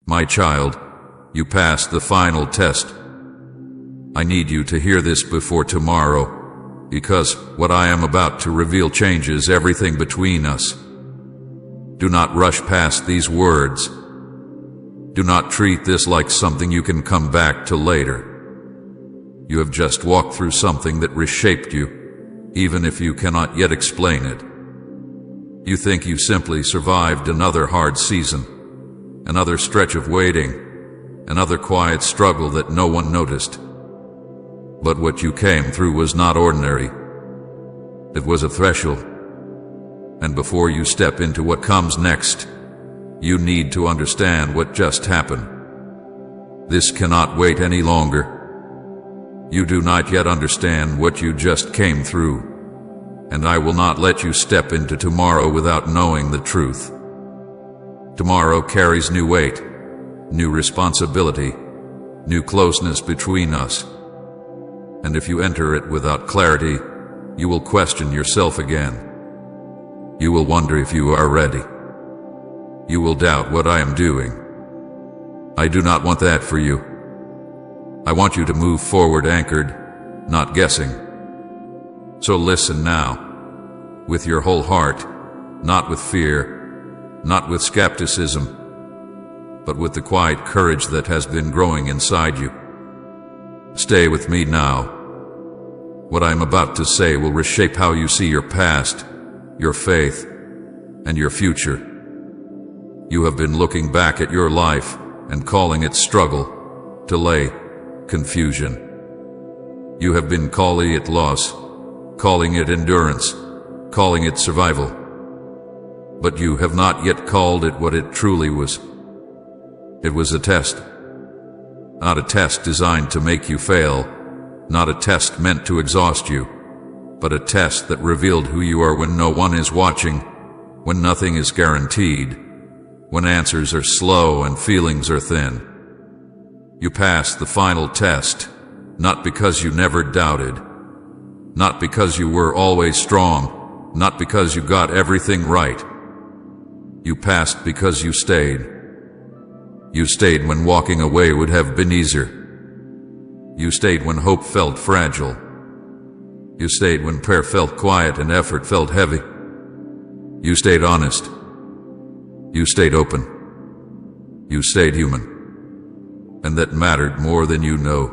My child, you passed the final test. I need you to hear this before tomorrow, because what I am about to reveal changes everything between us. Do not rush past these words. Do not treat this like something you can come back to later. You have just walked through something that reshaped you, even if you cannot yet explain it. You think you simply survived another hard season, another stretch of waiting, another quiet struggle that no one noticed. But what you came through was not ordinary. It was a threshold. And before you step into what comes next, you need to understand what just happened. This cannot wait any longer. You do not yet understand what you just came through, and I will not let you step into tomorrow without knowing the truth. Tomorrow carries new weight, new responsibility, new closeness between us. And if you enter it without clarity, you will question yourself again. You will wonder if you are ready. You will doubt what I am doing. I do not want that for you. I want you to move forward anchored, not guessing. So listen now, with your whole heart, not with fear, not with skepticism, but with the quiet courage that has been growing inside you. Stay with me now. What I am about to say will reshape how you see your past, your faith, and your future. You have been looking back at your life and calling it struggle, delay, confusion. You have been calling it loss, calling it endurance, calling it survival. But you have not yet called it what it truly was. It was a test. Not a test designed to make you fail, not a test meant to exhaust you, but a test that revealed who you are when no one is watching, when nothing is guaranteed, when answers are slow and feelings are thin. You passed the final test, not because you never doubted, not because you were always strong, not because you got everything right. You passed because you stayed. You stayed when walking away would have been easier. You stayed when hope felt fragile. You stayed when prayer felt quiet and effort felt heavy. You stayed honest. You stayed open. You stayed human. And that mattered more than you know.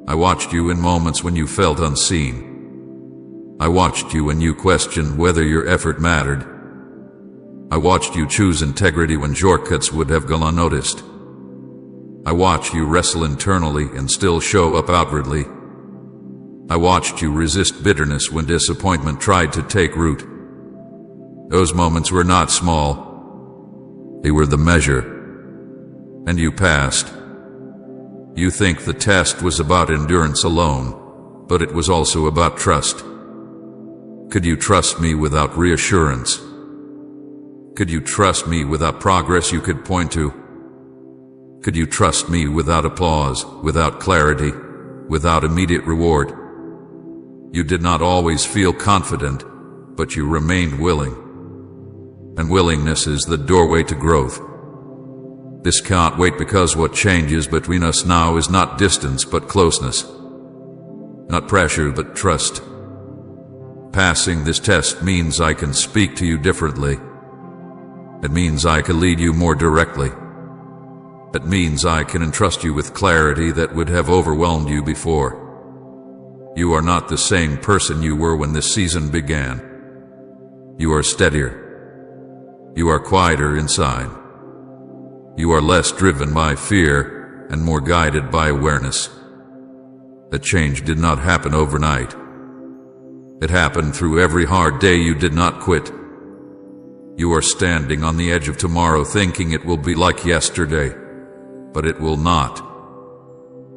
I watched you in moments when you felt unseen. I watched you when you questioned whether your effort mattered. I watched you choose integrity when shortcuts would have gone unnoticed. I watched you wrestle internally and still show up outwardly. I watched you resist bitterness when disappointment tried to take root. Those moments were not small. They were the measure. And you passed. You think the test was about endurance alone, but it was also about trust. Could you trust me without reassurance? Could you trust me without progress you could point to? Could you trust me without applause, without clarity, without immediate reward? You did not always feel confident, but you remained willing. And willingness is the doorway to growth. This can't wait because what changes between us now is not distance but closeness. Not pressure but trust. Passing this test means I can speak to you differently. It means I can lead you more directly. It means I can entrust you with clarity that would have overwhelmed you before. You are not the same person you were when this season began. You are steadier. You are quieter inside. You are less driven by fear and more guided by awareness. That change did not happen overnight. It happened through every hard day you did not quit. You are standing on the edge of tomorrow thinking it will be like yesterday, but it will not.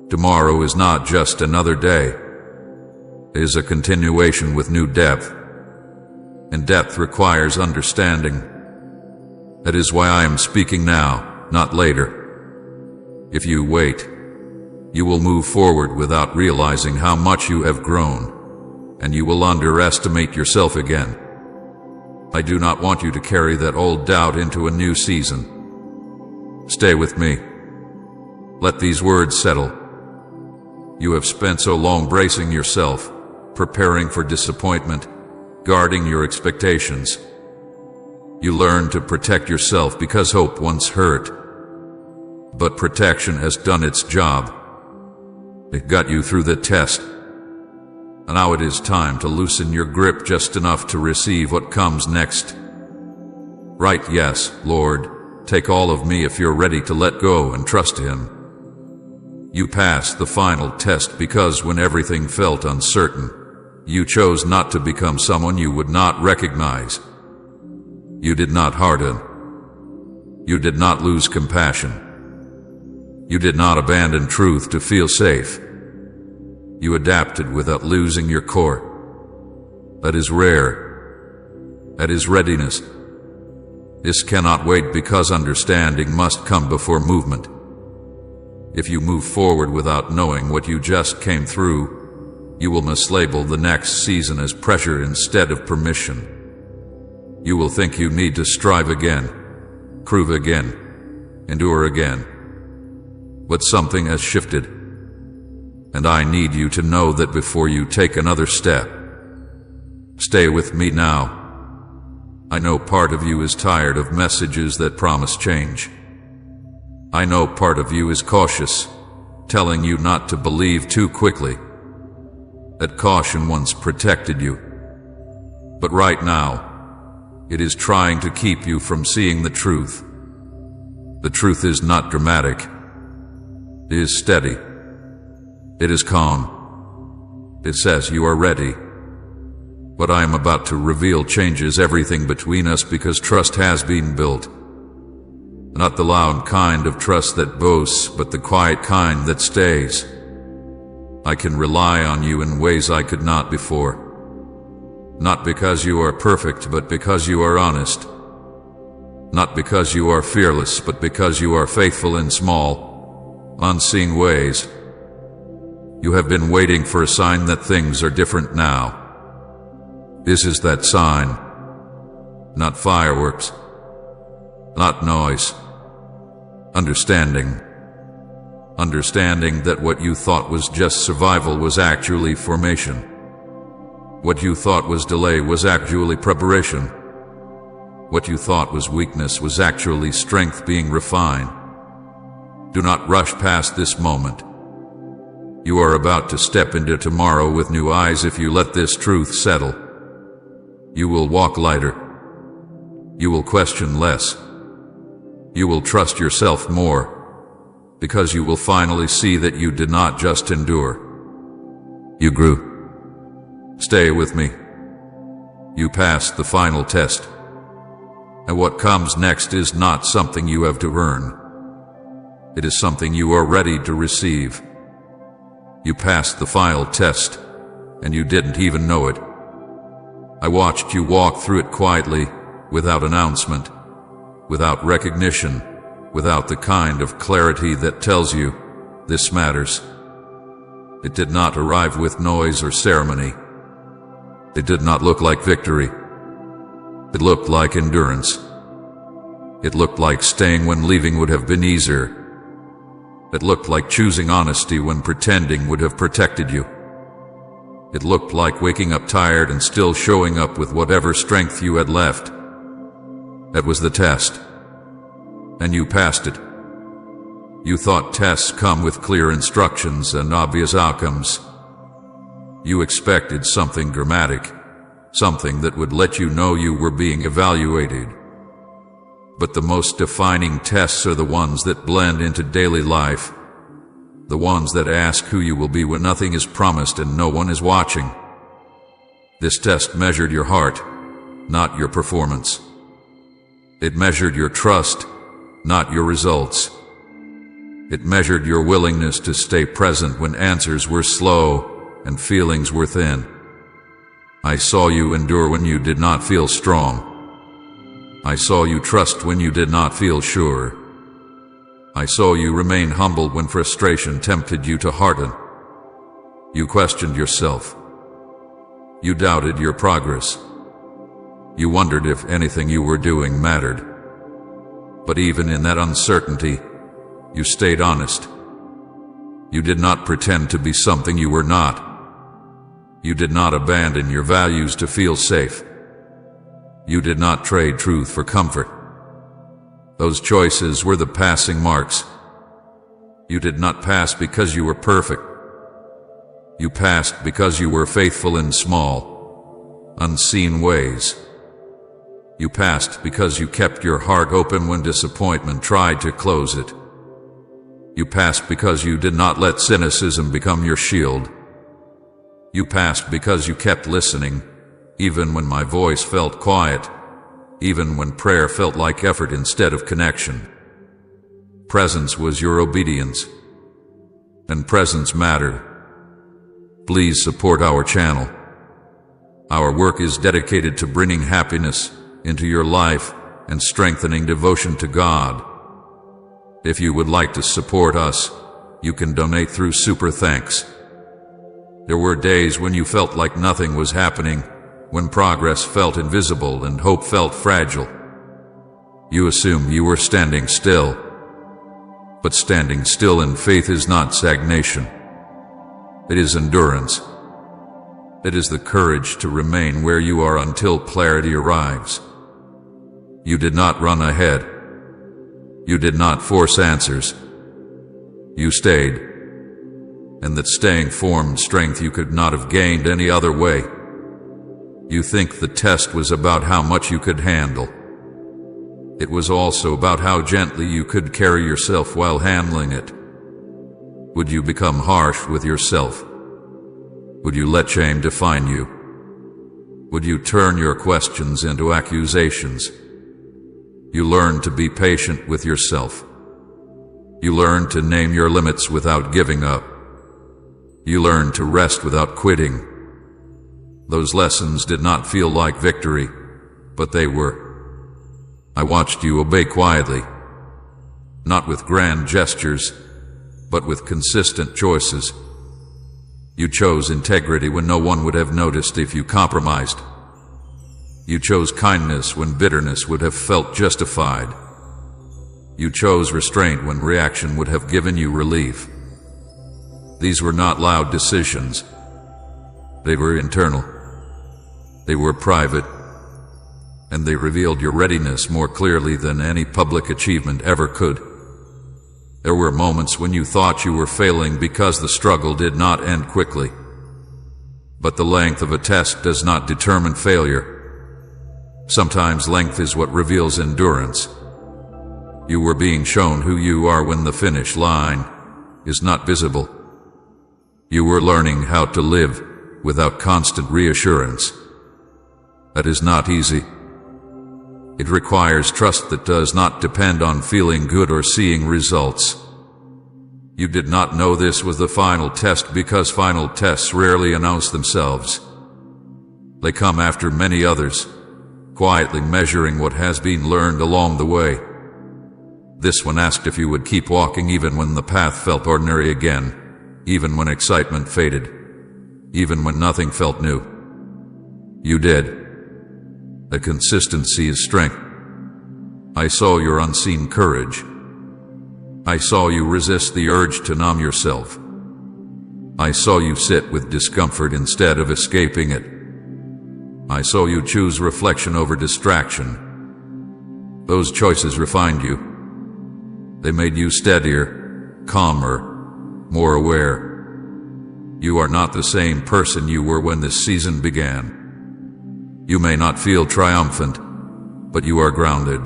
Tomorrow is not just another day. It is a continuation with new depth, and depth requires understanding. That is why I am speaking now, not later. If you wait, you will move forward without realizing how much you have grown, and you will underestimate yourself again. I do not want you to carry that old doubt into a new season. Stay with me. Let these words settle. You have spent so long bracing yourself, preparing for disappointment, guarding your expectations. You learned to protect yourself because hope once hurt. But protection has done its job. It got you through the test. And now it is time to loosen your grip just enough to receive what comes next. Right, yes, Lord, take all of me if you're ready to let go and trust Him. You passed the final test because when everything felt uncertain, you chose not to become someone you would not recognize. You did not harden. You did not lose compassion. You did not abandon truth to feel safe. You adapted without losing your core. That is rare. That is readiness. This cannot wait because understanding must come before movement. If you move forward without knowing what you just came through, you will mislabel the next season as pressure instead of permission. You will think you need to strive again, prove again, endure again. But something has shifted. And I need you to know that before you take another step. Stay with me now. I know part of you is tired of messages that promise change. I know part of you is cautious, telling you not to believe too quickly. That caution once protected you. But right now, it is trying to keep you from seeing the truth. The truth is not dramatic. It is steady. It is calm. It says you are ready. What I am about to reveal changes everything between us because trust has been built. Not the loud kind of trust that boasts, but the quiet kind that stays. I can rely on you in ways I could not before. Not because you are perfect, but because you are honest. Not because you are fearless, but because you are faithful in small, unseen ways. You have been waiting for a sign that things are different now. This is that sign. Not fireworks. Not noise. Understanding. Understanding that what you thought was just survival was actually formation. What you thought was delay was actually preparation. What you thought was weakness was actually strength being refined. Do not rush past this moment. You are about to step into tomorrow with new eyes if you let this truth settle. You will walk lighter. You will question less. You will trust yourself more, because you will finally see that you did not just endure. You grew. Stay with me. You passed the final test. And what comes next is not something you have to earn. It is something you are ready to receive. You passed the final test, and you didn't even know it. I watched you walk through it quietly, without announcement, without recognition, without the kind of clarity that tells you, this matters. It did not arrive with noise or ceremony. It did not look like victory. It looked like endurance. It looked like staying when leaving would have been easier. It looked like choosing honesty when pretending would have protected you. It looked like waking up tired and still showing up with whatever strength you had left. That was the test. And you passed it. You thought tests come with clear instructions and obvious outcomes. You expected something dramatic, something that would let you know you were being evaluated. But the most defining tests are the ones that blend into daily life, the ones that ask who you will be when nothing is promised and no one is watching. This test measured your heart, not your performance. It measured your trust, not your results. It measured your willingness to stay present when answers were slow and feelings were thin. I saw you endure when you did not feel strong. I saw you trust when you did not feel sure. I saw you remain humble when frustration tempted you to harden. You questioned yourself. You doubted your progress. You wondered if anything you were doing mattered. But even in that uncertainty, you stayed honest. You did not pretend to be something you were not. You did not abandon your values to feel safe. You did not trade truth for comfort. Those choices were the passing marks. You did not pass because you were perfect. You passed because you were faithful in small, unseen ways. You passed because you kept your heart open when disappointment tried to close it. You passed because you did not let cynicism become your shield. You passed because you kept listening, even when my voice felt quiet, even when prayer felt like effort instead of connection. Presence was your obedience, and presence mattered. Please support our channel. Our work is dedicated to bringing happiness into your life and strengthening devotion to God. If you would like to support us, you can donate through Super Thanks. There were days when you felt like nothing was happening, when progress felt invisible and hope felt fragile. You assumed you were standing still. But standing still in faith is not stagnation. It is endurance. It is the courage to remain where you are until clarity arrives. You did not run ahead. You did not force answers. You stayed. And that staying formed strength you could not have gained any other way. You think the test was about how much you could handle. It was also about how gently you could carry yourself while handling it. Would you become harsh with yourself? Would you let shame define you? Would you turn your questions into accusations? You learned to be patient with yourself. You learned to name your limits without giving up. You learned to rest without quitting. Those lessons did not feel like victory, but they were. I watched you obey quietly, not with grand gestures, but with consistent choices. You chose integrity when no one would have noticed if you compromised. You chose kindness when bitterness would have felt justified. You chose restraint when reaction would have given you relief. These were not loud decisions. They were internal. They were private. And they revealed your readiness more clearly than any public achievement ever could. There were moments when you thought you were failing because the struggle did not end quickly. But the length of a test does not determine failure. Sometimes length is what reveals endurance. You were being shown who you are when the finish line is not visible. You were learning how to live without constant reassurance. That is not easy. It requires trust that does not depend on feeling good or seeing results. You did not know this was the final test because final tests rarely announce themselves. They come after many others, quietly measuring what has been learned along the way. This one asked if you would keep walking even when the path felt ordinary again, even when excitement faded, even when nothing felt new. You did. The consistency is strength. I saw your unseen courage. I saw you resist the urge to numb yourself. I saw you sit with discomfort instead of escaping it. I saw you choose reflection over distraction. Those choices refined you. They made you steadier, calmer, more aware. You are not the same person you were when this season began. You may not feel triumphant, but you are grounded.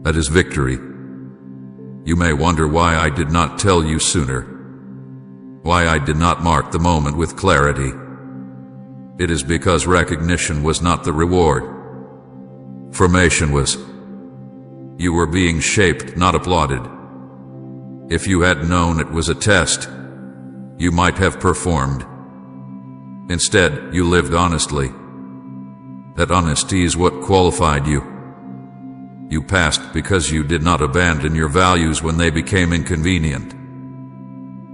That is victory. You may wonder why I did not tell you sooner, why I did not mark the moment with clarity. It is because recognition was not the reward. Formation was. You were being shaped, not applauded. If you had known it was a test, you might have performed. Instead, you lived honestly. That honesty is what qualified you. You passed because you did not abandon your values when they became inconvenient.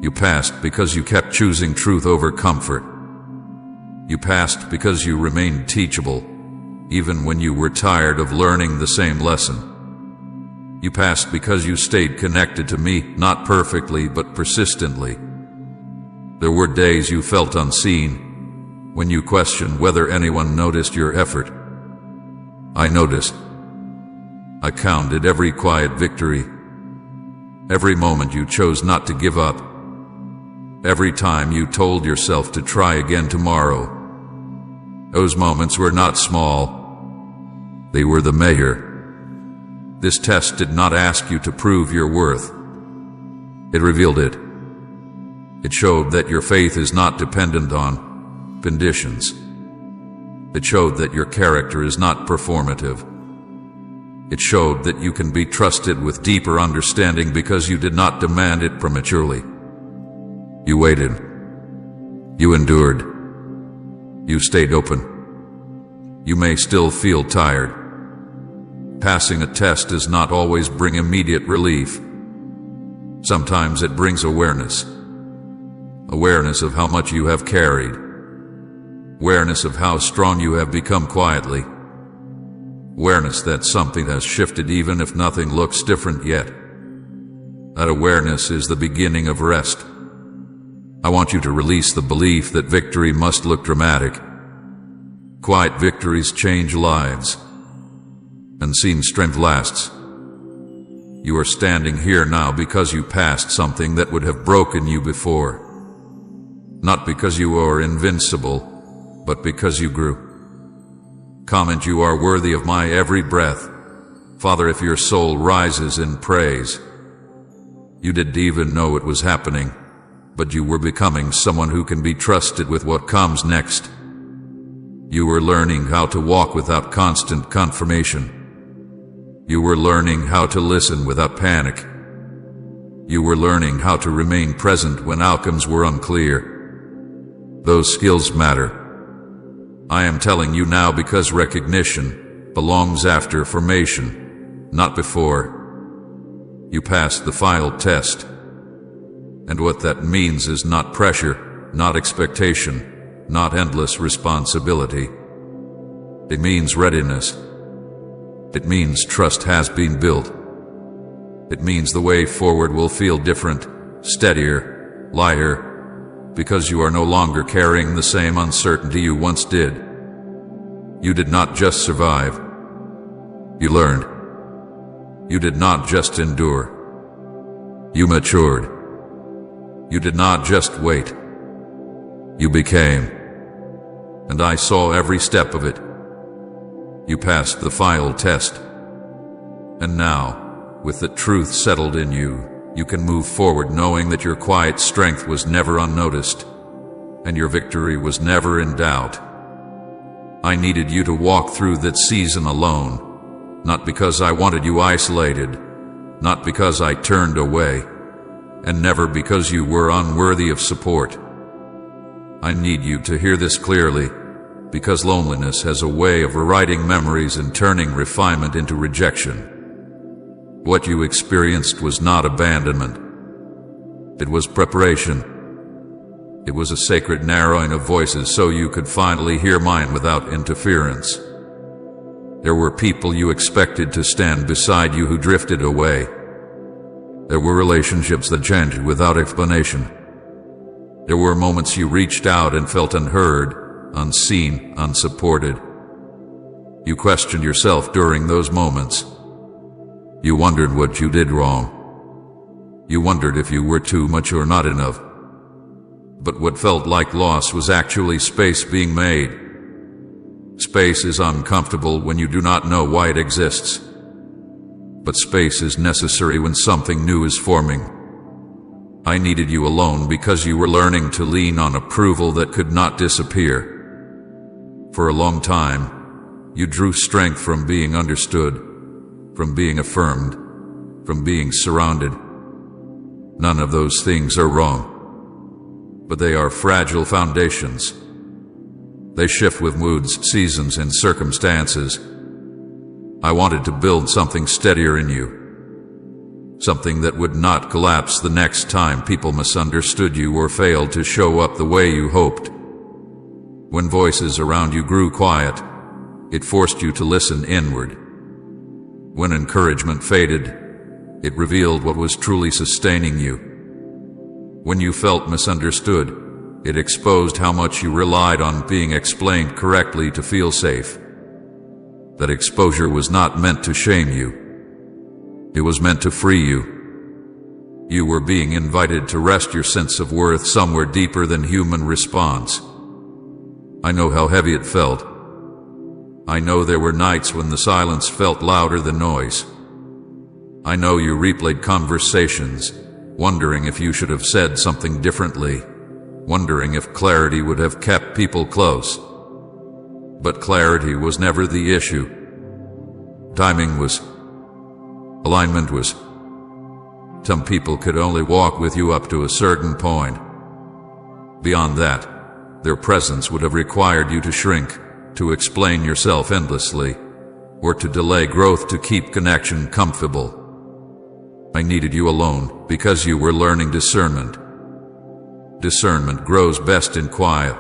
You passed because you kept choosing truth over comfort. You passed because you remained teachable, even when you were tired of learning the same lesson. You passed because you stayed connected to me, not perfectly, but persistently. There were days you felt unseen, when you questioned whether anyone noticed your effort. I noticed. I counted every quiet victory, every moment you chose not to give up, every time you told yourself to try again tomorrow. Those moments were not small. They were the measure. This test did not ask you to prove your worth. It revealed it. It showed that your faith is not dependent on conditions. It showed that your character is not performative. It showed that you can be trusted with deeper understanding because you did not demand it prematurely. You waited. You endured. You stayed open. You may still feel tired. Passing a test does not always bring immediate relief. Sometimes it brings awareness. Awareness of how much you have carried. Awareness of how strong you have become quietly. Awareness that something has shifted even if nothing looks different yet. That awareness is the beginning of rest. I want you to release the belief that victory must look dramatic. Quiet victories change lives. Unseen strength lasts. You are standing here now because you passed something that would have broken you before. Not because you are invincible, but because you grew. Comment, you are worthy of my every breath. Father, if your soul rises in praise. You didn't even know it was happening, but you were becoming someone who can be trusted with what comes next. You were learning how to walk without constant confirmation. You were learning how to listen without panic. You were learning how to remain present when outcomes were unclear. Those skills matter. I am telling you now because recognition belongs after formation, not before. You passed the final test. And what that means is not pressure, not expectation, not endless responsibility. It means readiness. It means trust has been built. It means the way forward will feel different, steadier, lighter, because you are no longer carrying the same uncertainty you once did. You did not just survive. You learned. You did not just endure. You matured. You did not just wait. You became. And I saw every step of it. You passed the final test. And now, with the truth settled in you, you can move forward knowing that your quiet strength was never unnoticed, and your victory was never in doubt. I needed you to walk through that season alone, not because I wanted you isolated, not because I turned away, and never because you were unworthy of support. I need you to hear this clearly, because loneliness has a way of rewriting memories and turning refinement into rejection. What you experienced was not abandonment. It was preparation. It was a sacred narrowing of voices so you could finally hear mine without interference. There were people you expected to stand beside you who drifted away. There were relationships that changed without explanation. There were moments you reached out and felt unheard, unseen, unsupported. You questioned yourself during those moments. You wondered what you did wrong. You wondered if you were too much or not enough. But what felt like loss was actually space being made. Space is uncomfortable when you do not know why it exists. But space is necessary when something new is forming. I needed you alone because you were learning to lean on approval that could not disappear. For a long time, you drew strength from being understood, from being affirmed, from being surrounded. None of those things are wrong, but they are fragile foundations. They shift with moods, seasons, and circumstances. I wanted to build something steadier in you, something that would not collapse the next time people misunderstood you or failed to show up the way you hoped. When voices around you grew quiet, it forced you to listen inward. When encouragement faded, It revealed what was truly sustaining you. When you felt misunderstood, it exposed how much you relied on being explained correctly to feel safe. That exposure was not meant to shame you. It was meant to free you. You were being invited to rest your sense of worth somewhere deeper than human response. I know how heavy it felt. I know there were nights when the silence felt louder than noise. I know you replayed conversations, wondering if you should have said something differently, wondering if clarity would have kept people close. But clarity was never the issue. Timing was. Alignment was. Some people could only walk with you up to a certain point. Beyond that, their presence would have required you to shrink, to explain yourself endlessly, or to delay growth to keep connection comfortable. I needed you alone because you were learning discernment. Discernment grows best in quiet.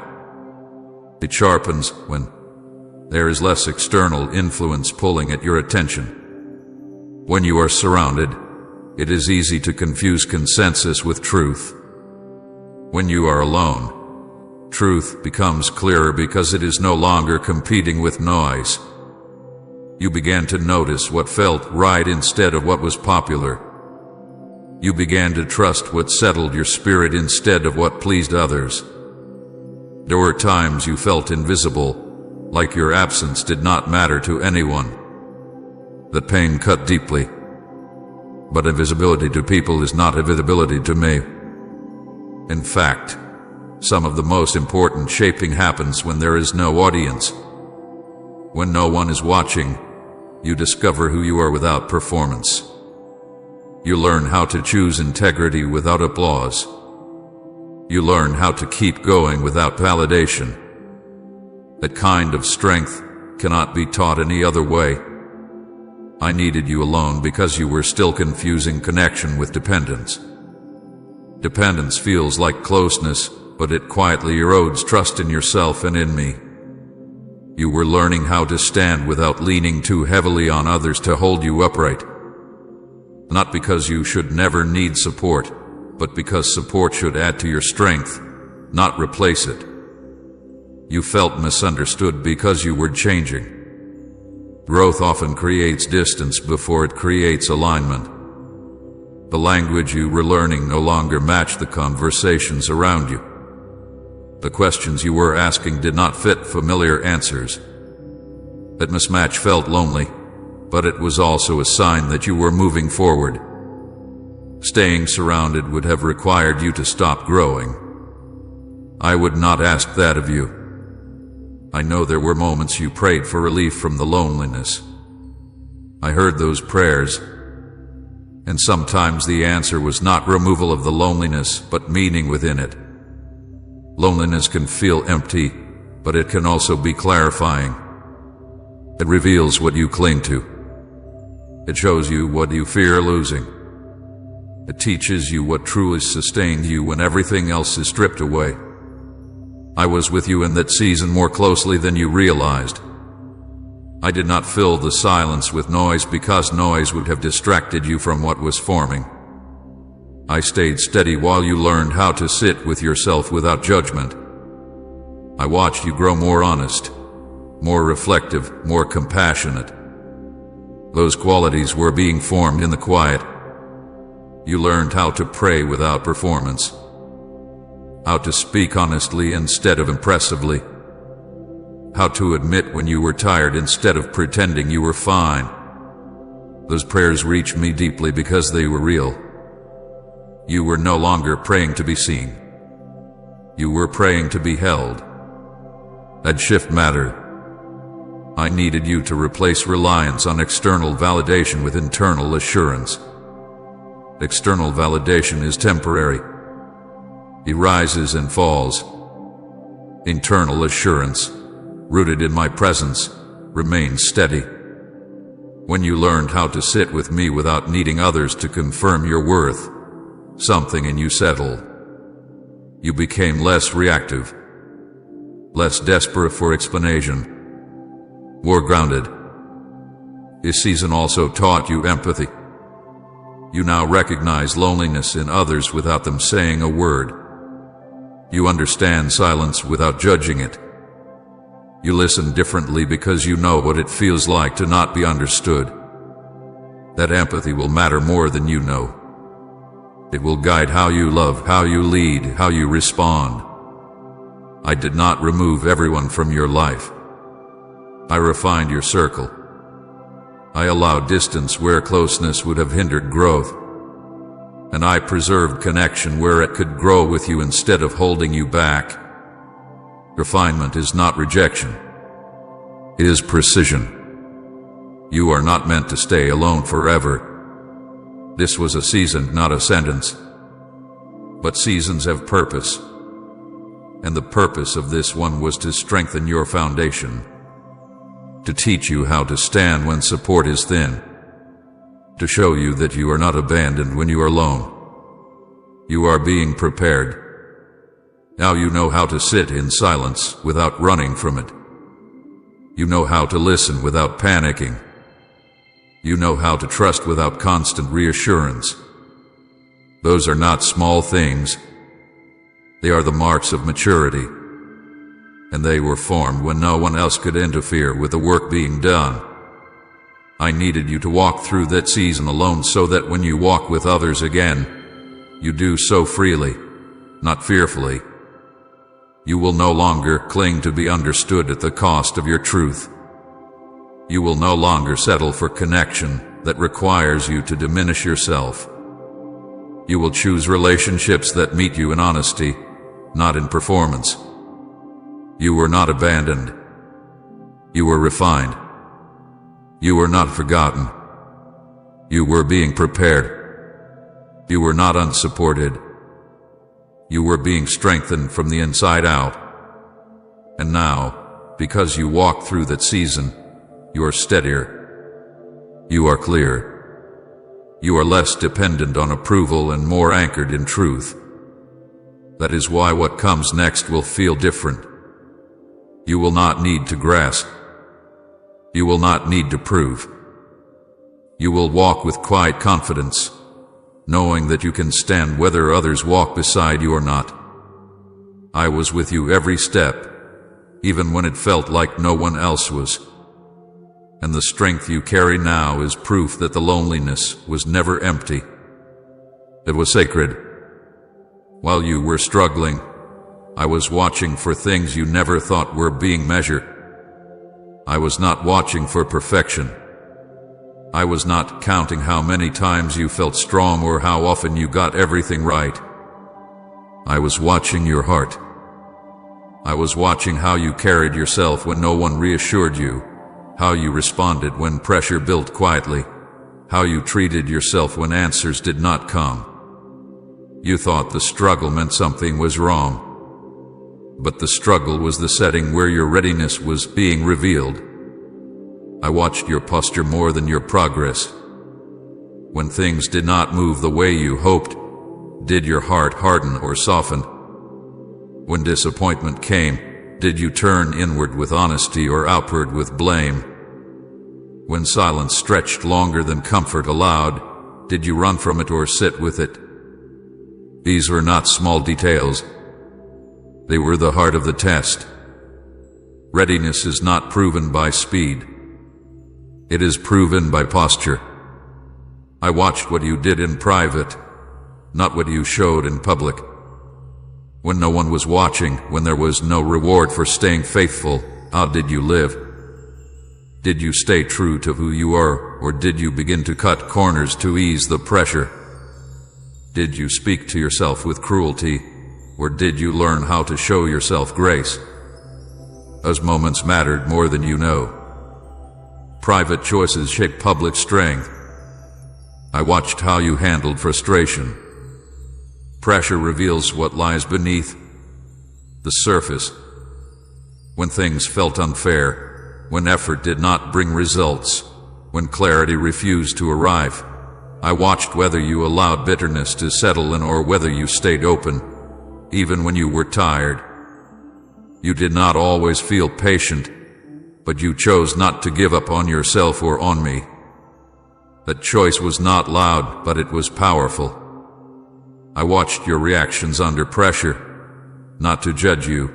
It sharpens when there is less external influence pulling at your attention. When you are surrounded, it is easy to confuse consensus with truth. When you are alone, truth becomes clearer because it is no longer competing with noise. You began to notice what felt right instead of what was popular. You began to trust what settled your spirit instead of what pleased others. There were times you felt invisible, like your absence did not matter to anyone. That pain cut deeply. But invisibility to people is not invisibility to me. In fact, some of the most important shaping happens when there is no audience. When no one is watching, you discover who you are without performance. You learn how to choose integrity without applause. You learn how to keep going without validation. That kind of strength cannot be taught any other way. I needed you alone because you were still confusing connection with dependence. Dependence feels like closeness, but it quietly erodes trust in yourself and in me. You were learning how to stand without leaning too heavily on others to hold you upright. Not because you should never need support, but because support should add to your strength, not replace it. You felt misunderstood because you were changing. Growth often creates distance before it creates alignment. The language you were learning no longer matched the conversations around you. The questions you were asking did not fit familiar answers. That mismatch felt lonely, but it was also a sign that you were moving forward. Staying surrounded would have required you to stop growing. I would not ask that of you. I know there were moments you prayed for relief from the loneliness. I heard those prayers, and sometimes the answer was not removal of the loneliness, but meaning within it. Loneliness can feel empty, but it can also be clarifying. It reveals what you cling to. It shows you what you fear losing. It teaches you what truly sustained you when everything else is stripped away. I was with you in that season more closely than you realized. I did not fill the silence with noise because noise would have distracted you from what was forming. I stayed steady while you learned how to sit with yourself without judgment. I watched you grow more honest, more reflective, more compassionate. Those qualities were being formed in the quiet. You learned how to pray without performance, how to speak honestly instead of impressively, how to admit when you were tired instead of pretending you were fine. Those prayers reached me deeply because they were real. You were no longer praying to be seen. You were praying to be held. That shift mattered. I needed you to replace reliance on external validation with internal assurance. External validation is temporary. It rises and falls. Internal assurance, rooted in my presence, remains steady. When you learned how to sit with me without needing others to confirm your worth, something in you settled. You became less reactive, less desperate for explanation, more grounded. This season also taught you empathy. You now recognize loneliness in others without them saying a word. You understand silence without judging it. You listen differently because you know what it feels like to not be understood. That empathy will matter more than you know. It will guide how you love, how you lead, how you respond. I did not remove everyone from your life. I refined your circle. I allowed distance where closeness would have hindered growth. And I preserved connection where it could grow with you instead of holding you back. Refinement is not rejection. It is precision. You are not meant to stay alone forever. This was a season, not a sentence. But seasons have purpose. And the purpose of this one was to strengthen your foundation. To teach you how to stand when support is thin. To show you that you are not abandoned when you are alone. You are being prepared. Now you know how to sit in silence without running from it. You know how to listen without panicking. You know how to trust without constant reassurance. Those are not small things. They are the marks of maturity. And they were formed when no one else could interfere with the work being done. I needed you to walk through that season alone so that when you walk with others again, you do so freely, not fearfully. You will no longer cling to be understood at the cost of your truth. You will no longer settle for connection that requires you to diminish yourself. You will choose relationships that meet you in honesty, not in performance. You were not abandoned. You were refined. You were not forgotten. You were being prepared. You were not unsupported. You were being strengthened from the inside out. And now, because you walked through that season, you are steadier. You are clear. You are less dependent on approval and more anchored in truth. That is why what comes next will feel different. You will not need to grasp. You will not need to prove. You will walk with quiet confidence, knowing that you can stand whether others walk beside you or not. I was with you every step, even when it felt like no one else was. And the strength you carry now is proof that the loneliness was never empty. It was sacred. While you were struggling, I was watching for things you never thought were being measured. I was not watching for perfection. I was not counting how many times you felt strong or how often you got everything right. I was watching your heart. I was watching how you carried yourself when no one reassured you, how you responded when pressure built quietly, how you treated yourself when answers did not come. You thought the struggle meant something was wrong. But the struggle was the setting where your readiness was being revealed. I watched your posture more than your progress. When things did not move the way you hoped, did your heart harden or soften? When disappointment came, did you turn inward with honesty or outward with blame? When silence stretched longer than comfort allowed, did you run from it or sit with it? These were not small details. They were the heart of the test. Readiness is not proven by speed. It is proven by posture. I watched what you did in private, not what you showed in public. When no one was watching, when there was no reward for staying faithful, how did you live? Did you stay true to who you are, or did you begin to cut corners to ease the pressure? Did you speak to yourself with cruelty, or did you learn how to show yourself grace? Those moments mattered more than you know. Private choices shape public strength. I watched how you handled frustration. Pressure reveals what lies beneath the surface. When things felt unfair, when effort did not bring results, when clarity refused to arrive, I watched whether you allowed bitterness to settle in or whether you stayed open, even when you were tired. You did not always feel patient, but you chose not to give up on yourself or on me. That choice was not loud, but it was powerful. I watched your reactions under pressure, not to judge you,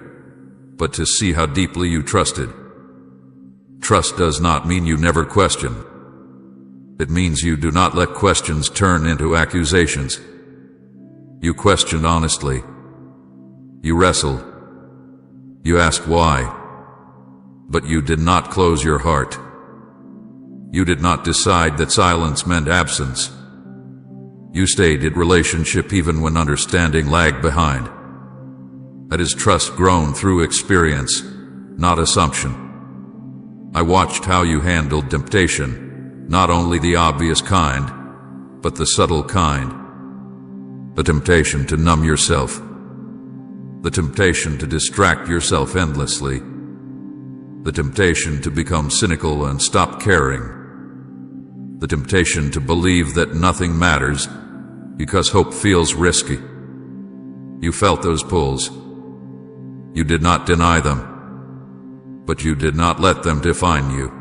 but to see how deeply you trusted. Trust does not mean you never question. It means you do not let questions turn into accusations. You questioned honestly. You wrestled. You asked why. But you did not close your heart. You did not decide that silence meant absence. You stayed in relationship even when understanding lagged behind. That is trust grown through experience, not assumption. I watched how you handled temptation, not only the obvious kind, but the subtle kind. The temptation to numb yourself. The temptation to distract yourself endlessly. The temptation to become cynical and stop caring. The temptation to believe that nothing matters because hope feels risky. You felt those pulls. You did not deny them, but you did not let them define you.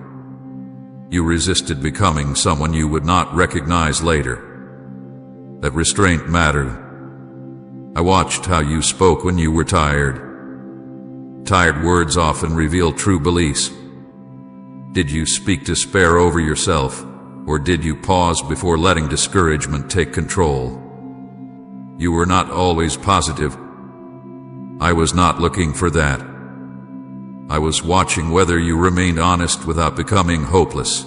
You resisted becoming someone you would not recognize later. That restraint mattered. I watched how you spoke when you were tired. Tired words often reveal true beliefs. Did you speak despair over yourself, or did you pause before letting discouragement take control? You were not always positive. I was not looking for that. I was watching whether you remained honest without becoming hopeless.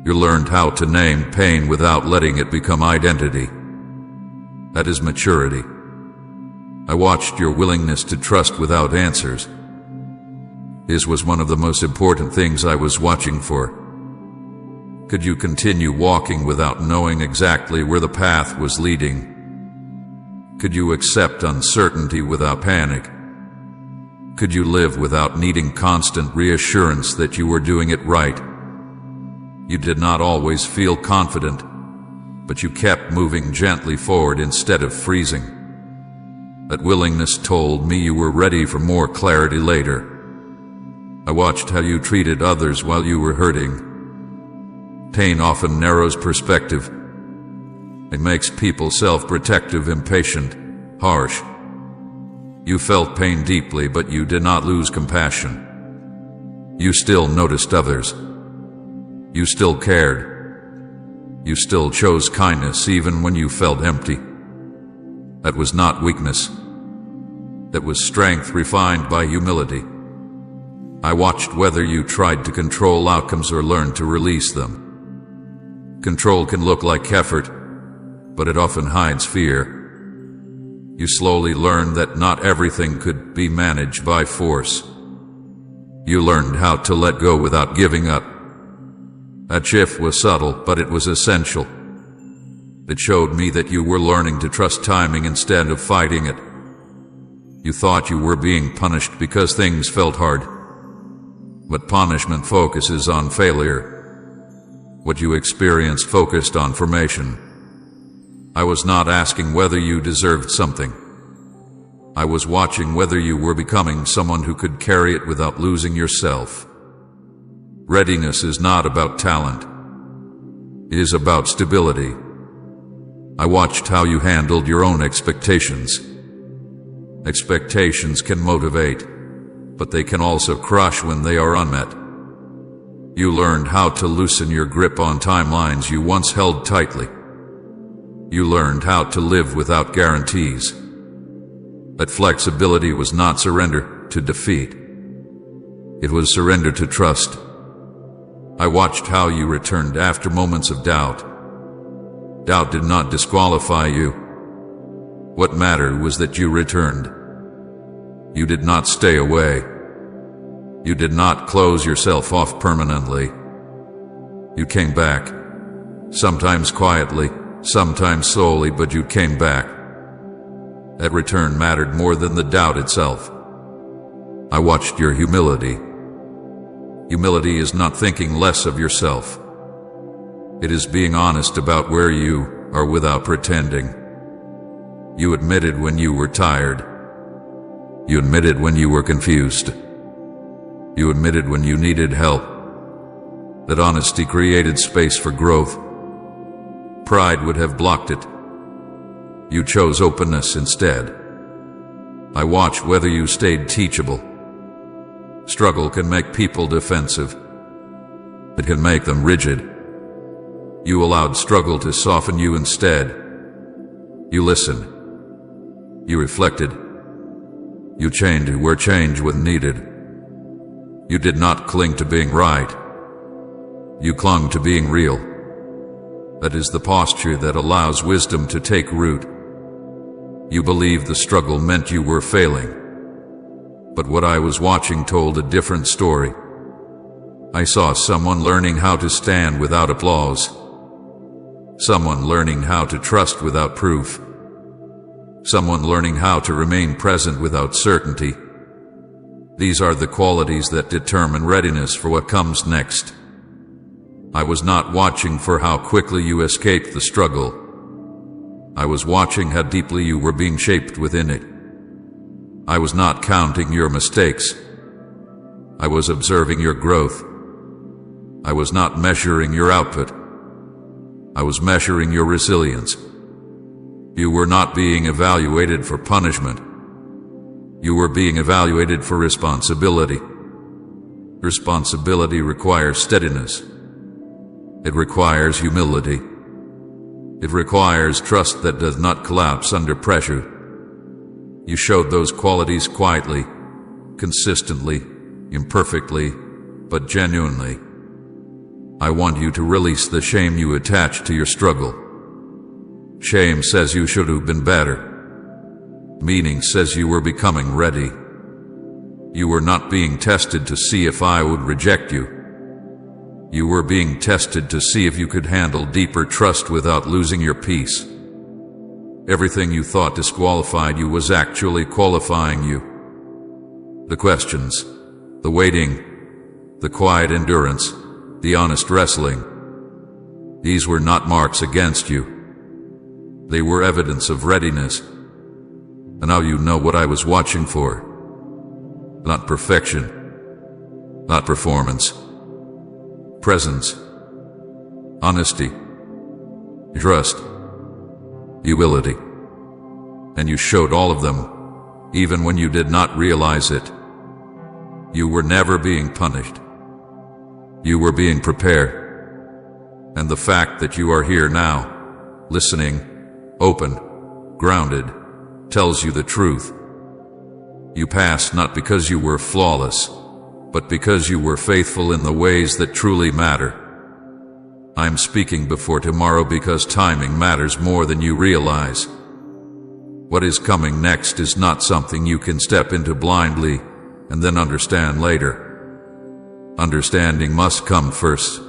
You learned how to name pain without letting it become identity. That is maturity. I watched your willingness to trust without answers. This was one of the most important things I was watching for. Could you continue walking without knowing exactly where the path was leading? Could you accept uncertainty without panic? Could you live without needing constant reassurance that you were doing it right? You did not always feel confident, but you kept moving gently forward instead of freezing. That willingness told me you were ready for more clarity later. I watched how you treated others while you were hurting. Pain often narrows perspective. It makes people self-protective, impatient, harsh. You felt pain deeply, but you did not lose compassion. You still noticed others. You still cared. You still chose kindness even when you felt empty. That was not weakness. That was strength refined by humility. I watched whether you tried to control outcomes or learned to release them. Control can look like effort, but it often hides fear. You slowly learned that not everything could be managed by force. You learned how to let go without giving up. That shift was subtle, but it was essential. It showed me that you were learning to trust timing instead of fighting it. You thought you were being punished because things felt hard. But punishment focuses on failure. What you experienced focused on formation. I was not asking whether you deserved something. I was watching whether you were becoming someone who could carry it without losing yourself. Readiness is not about talent. It is about stability. I watched how you handled your own expectations. Expectations can motivate, but they can also crush when they are unmet. You learned how to loosen your grip on timelines you once held tightly. You learned how to live without guarantees. That flexibility was not surrender to defeat. It was surrender to trust. I watched how you returned after moments of doubt. Doubt did not disqualify you. What mattered was that you returned. You did not stay away. You did not close yourself off permanently. You came back. Sometimes quietly, sometimes slowly, but you came back. That return mattered more than the doubt itself. I watched your humility. Humility is not thinking less of yourself. It is being honest about where you are without pretending. You admitted when you were tired. You admitted when you were confused. You admitted when you needed help. that honesty created space for growth. Pride would have blocked it. You chose openness instead. I watched whether you stayed teachable. Struggle can make people defensive. It can make them rigid. You allowed struggle to soften you instead. You listened. You reflected. You changed where change was needed. You did not cling to being right. You clung to being real. That is the posture that allows wisdom to take root. You believed the struggle meant you were failing. But what I was watching told a different story. I saw someone learning how to stand without applause. Someone learning how to trust without proof. Someone learning how to remain present without certainty. These are the qualities that determine readiness for what comes next. I was not watching for how quickly you escaped the struggle. I was watching how deeply you were being shaped within it. I was not counting your mistakes. I was observing your growth. I was not measuring your output. I was measuring your resilience. You were not being evaluated for punishment. You were being evaluated for responsibility. Responsibility requires steadiness. It requires humility. It requires trust that does not collapse under pressure. You showed those qualities quietly, consistently, imperfectly, but genuinely. I want you to release the shame you attach to your struggle. Shame says you should have been better. Meaning says you were becoming ready. You were not being tested to see if I would reject you. You were being tested to see if you could handle deeper trust without losing your peace. Everything you thought disqualified you was actually qualifying you. The questions, the waiting, the quiet endurance, the honest wrestling. These were not marks against you. They were evidence of readiness. And now you know what I was watching for. Not perfection, not performance. Presence, honesty, trust, humility. And you showed all of them, even when you did not realize it. You were never being punished. You were being prepared. And the fact that you are here now, listening, open, grounded, tells you the truth. You passed not because you were flawless, but because you were faithful in the ways that truly matter. I'm speaking before tomorrow because timing matters more than you realize. What is coming next is not something you can step into blindly and then understand later. Understanding must come first.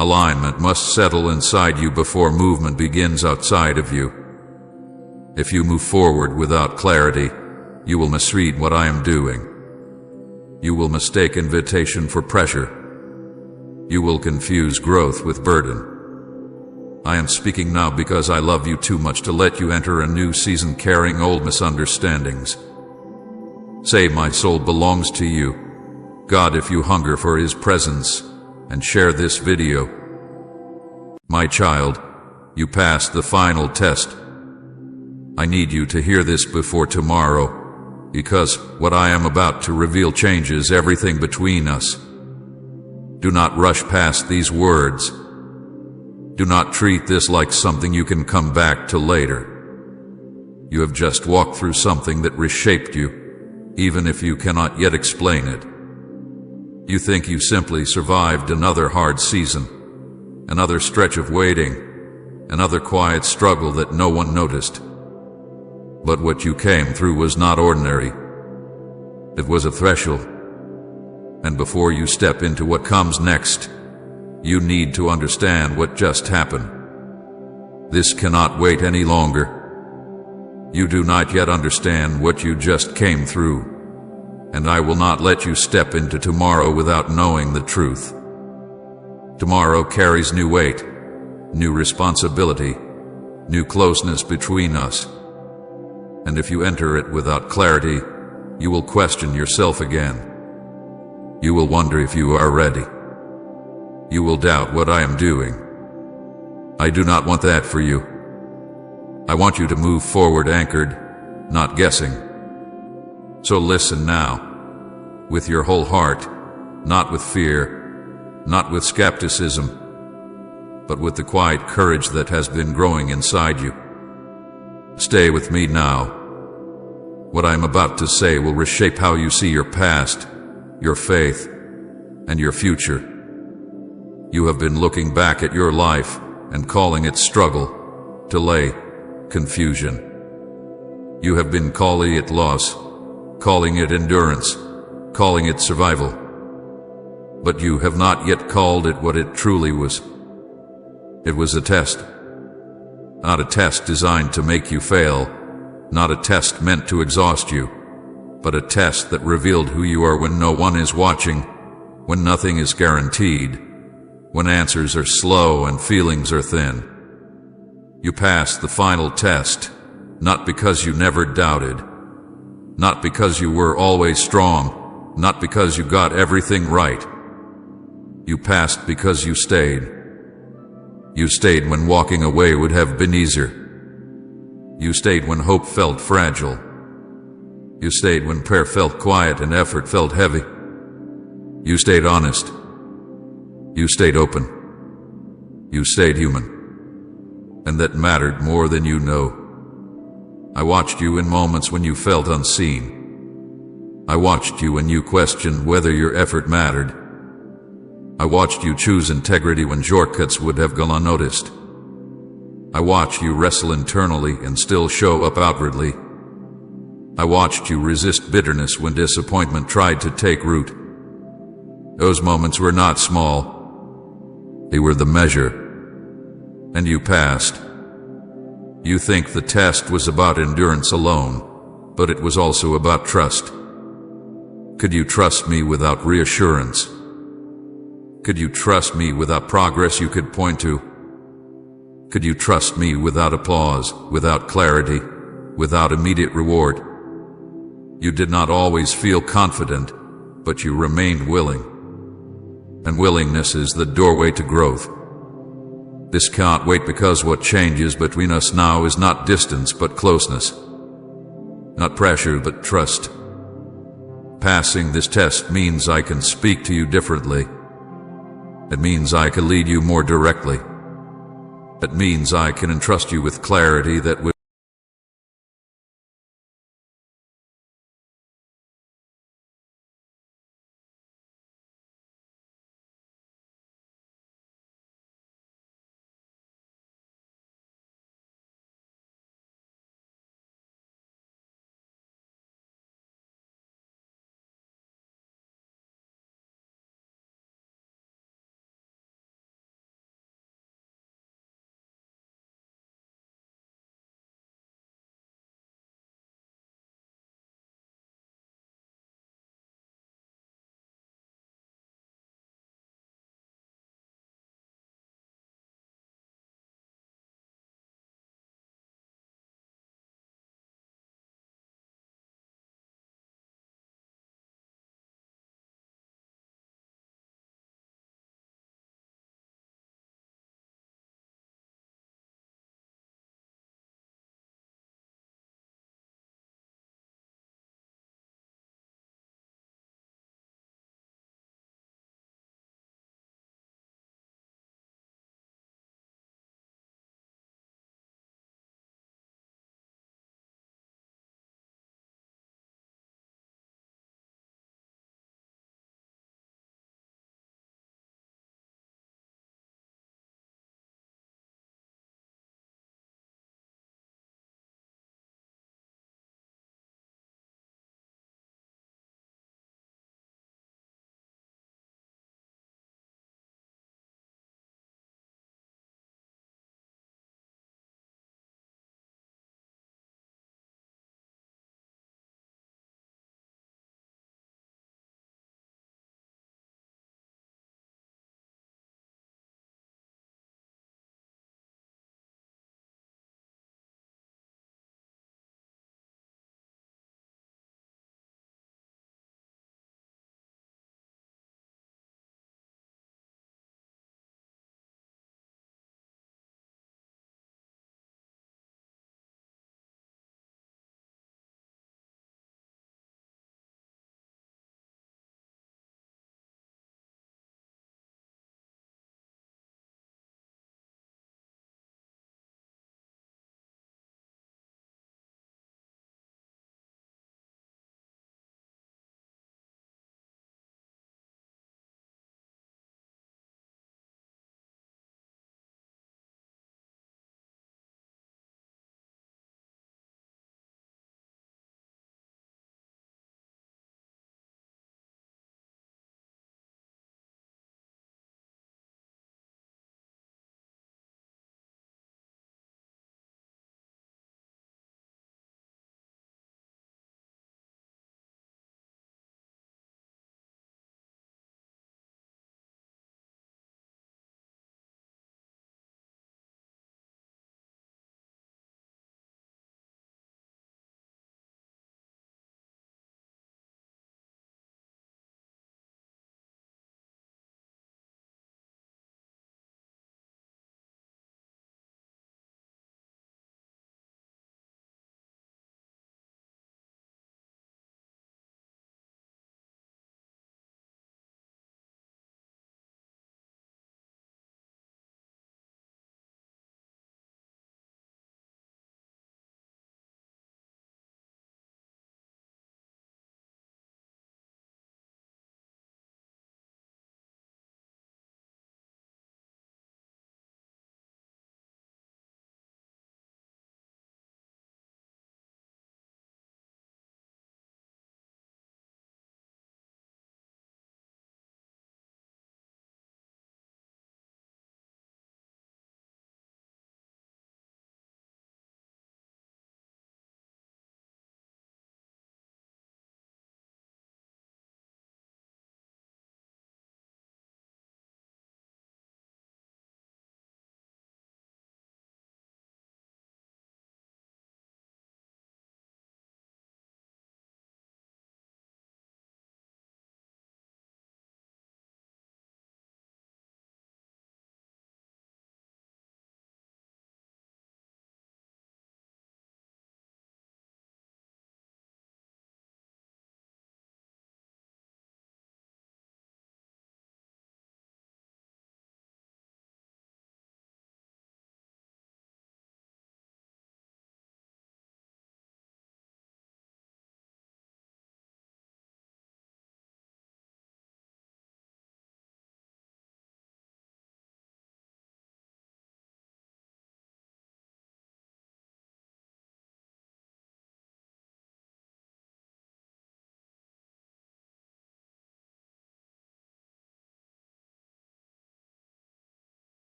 Alignment must settle inside you before movement begins outside of you. If you move forward without clarity, you will misread what I am doing. You will mistake invitation for pressure. You will confuse growth with burden. I am speaking now because I love you too much to let you enter a new season carrying old misunderstandings. Say, my soul belongs to you, God, if you hunger for His presence, and share this video. My child, you passed the final test. I need you to hear this before tomorrow, because what I am about to reveal changes everything between us. Do not rush past these words. Do not treat this like something you can come back to later. You have just walked through something that reshaped you, even if you cannot yet explain it. You think you simply survived another hard season, another stretch of waiting, another quiet struggle that no one noticed. But what you came through was not ordinary. It was a threshold. And before you step into what comes next, you need to understand what just happened. This cannot wait any longer. You do not yet understand what you just came through, and I will not let you step into tomorrow without knowing the truth. Tomorrow carries new weight, new responsibility, new closeness between us. And if you enter it without clarity, you will question yourself again. You will wonder if you are ready. You will doubt what I am doing. I do not want that for you. I want you to move forward anchored, not guessing. So listen now, with your whole heart, not with fear, not with skepticism, but with the quiet courage that has been growing inside you. Stay with me now. What I am about to say will reshape how you see your past, your faith, and your future. You have been looking back at your life and calling it struggle, delay, confusion. You have been calling it loss, calling it endurance, calling it survival. But you have not yet called it what it truly was. It was a test. Not a test designed to make you fail, not a test meant to exhaust you, but a test that revealed who you are when no one is watching, when nothing is guaranteed, when answers are slow and feelings are thin. You passed the final test, not because you never doubted, not because you were always strong, not because you got everything right. You passed because you stayed. You stayed when walking away would have been easier. You stayed when hope felt fragile. You stayed when prayer felt quiet and effort felt heavy. You stayed honest. You stayed open. You stayed human. And that mattered more than you know. I watched you in moments when you felt unseen. I watched you when you questioned whether your effort mattered. I watched you choose integrity when shortcuts would have gone unnoticed. I watched you wrestle internally and still show up outwardly. I watched you resist bitterness when disappointment tried to take root. Those moments were not small. They were the measure. And you passed. You think the test was about endurance alone, but it was also about trust. Could you trust me without reassurance? Could you trust me without progress you could point to? Could you trust me without applause, without clarity, without immediate reward? You did not always feel confident, but you remained willing. And willingness is the doorway to growth. This can't wait because what changes between us now is not distance but closeness. Not pressure but trust. Passing this test means I can speak to you differently. It means I can lead you more directly. It means I can entrust you with clarity that will